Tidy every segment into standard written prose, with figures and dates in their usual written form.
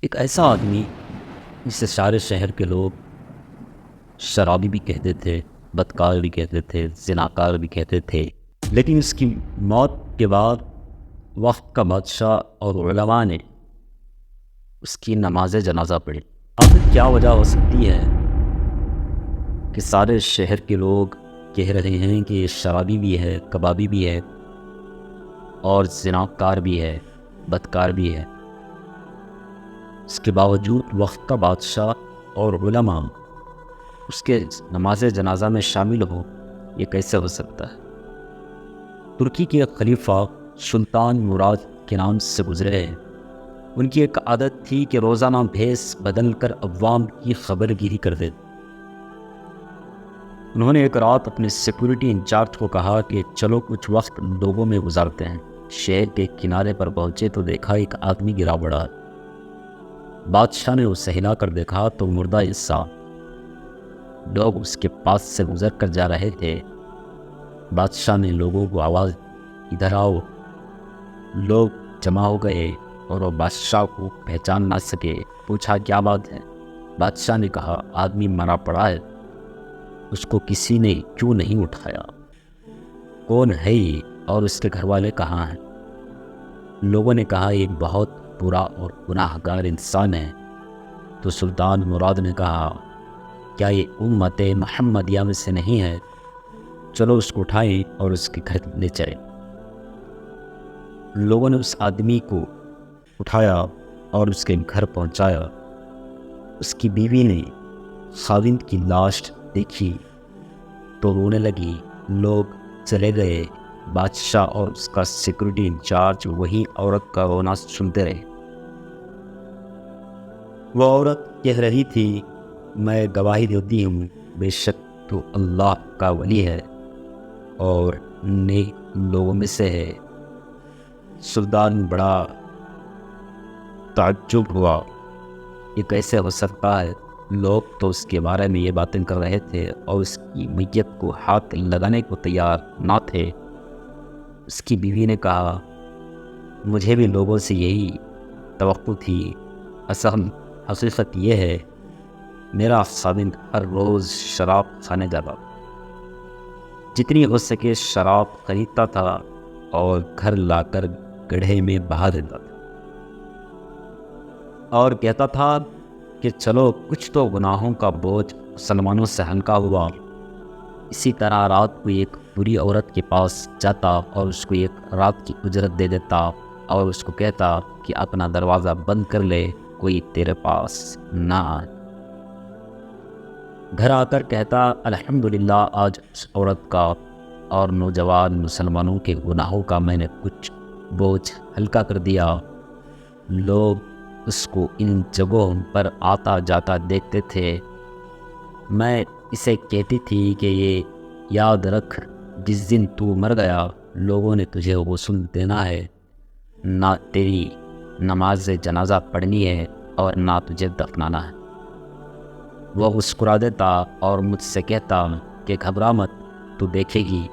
ایک ایسا آدمی جسے سارے شہر کے لوگ شرابی بھی کہتے تھے، بدکار بھی کہتے تھے، زناکار بھی کہتے تھے، لیکن اس کی موت کے بعد وقت کا بادشاہ اور علماء نے اس کی نماز جنازہ پڑھی۔ آخر کیا وجہ ہو سکتی ہے کہ سارے شہر کے لوگ کہہ رہے ہیں کہ یہ شرابی بھی ہے، کبابی بھی ہے اور زناکار بھی ہے، بدکار بھی ہے، اس کے باوجود وقت کا بادشاہ اور علماء اس کے نماز جنازہ میں شامل ہو؟ یہ کیسے ہو سکتا ہے؟ ترکی کے ایک خلیفہ سلطان مراد کے نام سے گزرے ہیں۔ ان کی ایک عادت تھی کہ روزانہ بھیس بدل کر عوام کی خبر گیری کرتے۔ انہوں نے ایک رات اپنے سیکورٹی انچارج کو کہا کہ چلو کچھ وقت لوگوں میں گزارتے ہیں۔ شہر کے کنارے پر پہنچے تو دیکھا ایک آدمی گرا پڑا ہے۔ بادشاہ نے اسے ہلا کر دیکھا تو مردہ انسان، لوگ اس کے پاس سے گزر کر جا رہے تھے۔ بادشاہ نے لوگوں کو آواز ادھر آؤ۔ لوگ جمع ہو گئے اور وہ بادشاہ کو پہچان نہ سکے۔ پوچھا کیا بات ہے؟ بادشاہ نے کہا آدمی مرا پڑا ہے، اس کو کسی نے کیوں نہیں اٹھایا؟ کون ہے یہ اور اس کے گھر والے کہاں ہیں؟ لوگوں نے کہا یہ بہت برا اور گناہ گار انسان ہے۔ تو سلطان مراد نے کہا کیا یہ امت محمدیہ میں سے نہیں ہے؟ چلو اس کو اٹھائیں اور اس کے گھر لے چلیں۔ لوگوں نے اس آدمی کو اٹھایا اور اس کے گھر پہنچایا۔ اس کی بیوی نے خاوند کی لاش دیکھی تو رونے لگی۔ لوگ چلے گئے۔ بادشاہ اور اس کا سیکورٹی انچارج وہی عورت کا رونا سنتے رہے۔ وہ عورت کہہ رہی تھی میں گواہی دیتی ہوں بے شک تو اللہ کا ولی ہے اور نیک لوگوں میں سے ہے۔ سلطان بڑا تعجب ہوا، یہ کیسے ہو سکتا ہے؟ لوگ تو اس کے بارے میں یہ باتیں کر رہے تھے اور اس کی میت کو ہاتھ لگانے کو تیار نہ تھے۔ اس کی بیوی نے کہا مجھے بھی لوگوں سے یہی توقع تھی۔ اصل حقیقت یہ ہے میرا خاوند ہر روز شراب کھانے جاتا، جتنی ہو سکے شراب خریدتا تھا اور گھر لا کر گڑھے میں بہا دیتا تھا اور کہتا تھا کہ چلو کچھ تو گناہوں کا بوجھ مسلمانوں سے ہلکا ہوا۔ اسی طرح رات کو ایک بری عورت کے پاس جاتا اور اس کو ایک رات کی اجرت دے دیتا اور اس کو کہتا کہ اپنا دروازہ بند کر لے، کوئی تیرے پاس نہ آئے۔ گھر آ کر کہتا الحمدللہ آج اس عورت کا اور نوجوان مسلمانوں کے گناہوں کا میں نے کچھ بوجھ ہلکا کر دیا۔ لوگ اس کو ان جگہوں پر آتا جاتا دیکھتے تھے۔ میں اسے کہتی تھی کہ یہ یاد رکھ جس دن تو مر گیا لوگوں نے تجھے غسل دینا ہے، نہ تیری نماز جنازہ پڑھنی ہے اور نہ تجھے دفنانا ہے۔ وہ مسکرا دیتا اور مجھ سے کہتا کہ گھبرا مت، تو دیکھے گی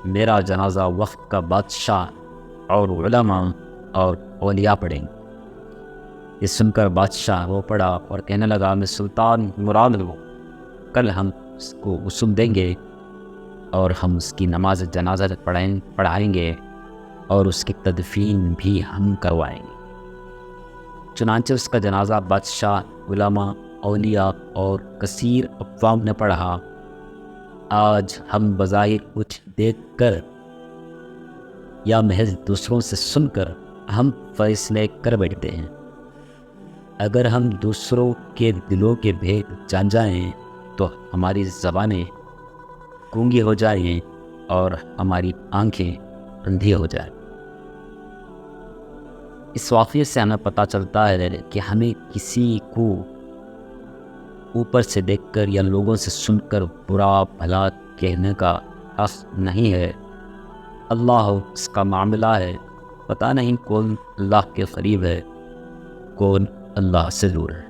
میرا جنازہ وقت کا بادشاہ اور علماء اور اولیاء پڑھیں گے۔ یہ سن کر بادشاہ رو پڑا اور کہنے لگا میں سلطان مراد ہوں، کل ہم اس کو غسل دیں گے اور ہم اس کی نماز جنازہ پڑھائیں گے اور اس کی تدفین بھی ہم کروائیں گے۔ چنانچہ اس کا جنازہ بادشاہ، علماء، اولیاء اور کثیر عوام نے پڑھا۔ آج ہم بظاہر کچھ دیکھ کر یا محض دوسروں سے سن کر ہم فیصلے کر بیٹھتے ہیں۔ اگر ہم دوسروں کے دلوں کے بھید جان جائیں تو ہماری زبانیں گونگی ہو جائیں اور ہماری آنکھیں اندھی ہو جائیں۔ اس واقعے سے ہمیں پتہ چلتا ہے کہ ہمیں کسی کو اوپر سے دیکھ کر یا لوگوں سے سن کر برا بھلا کہنے کا حق نہیں ہے۔ اللہ اس کا معاملہ ہے، پتہ نہیں کون اللہ کے قریب ہے، کون اللہ سے دور ہے۔